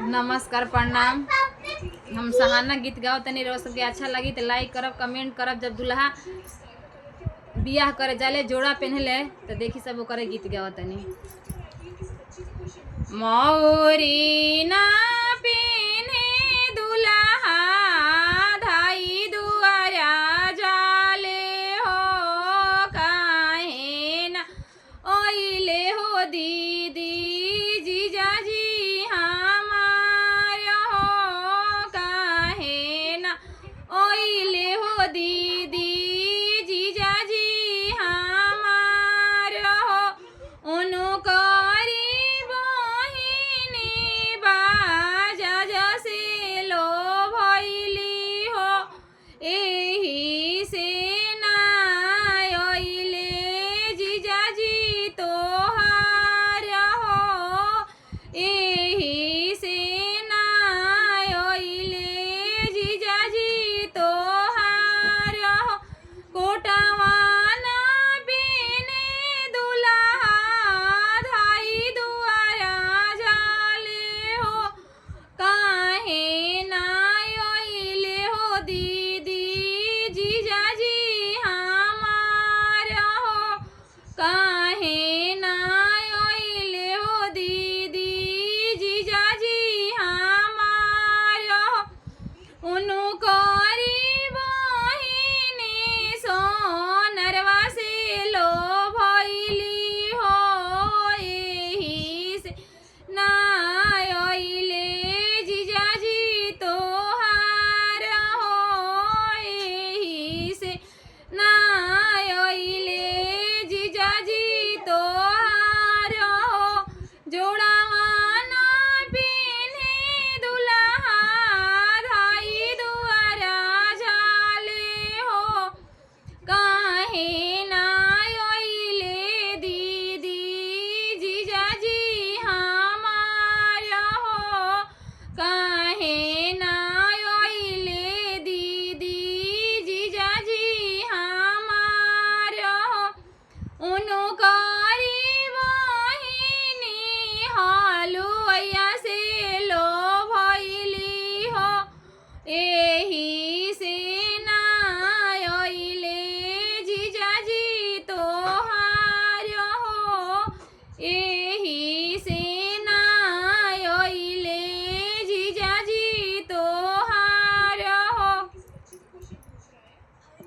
नमस्कार प्रणाम। हम सहाना गीत गाओ तनी रहो सबके अच्छा लगी तो लाइक करब कमेंट करब। जब दुल्हा बियाह करे जाले जोड़ा पहनले तो देखी सब करे गीत गाओ तनी। मौरी ना पहने दुल्हा धाई दुआरा जाले हो काहे ना ओइले हो दीदी जीजाजी हमार हो काहे ना ओइले हो दीदी जीजाजी हमार हो उनो करी बहिनी बाजा जसे लो भइली हो एही से ना ओइले जीजाजी तोहार हो एही से ना ओइले जीजाजी तोहार हो कोटावा ना बिने दुल्हा धाई दुआरा जाले हो काहे ना ओइले हो दीदी जीजाजी हमार हो काहे ना ओइले हो दीदी जीजाजी हमार हो उनु करी बहिनी सोनरवा से लो भइली हो एही से ना ओइले जीजाजी तोहार हो एही से ना ओइले जीजाजी तोहार हो जोड़ावा ना पिन्हे दुल्हा धाई दुआरा जाले हो काहे ना ओइले दीदी जीजाजी हमार हो काहे ना ओइले दीदी जीजाजी हमार हो उनो का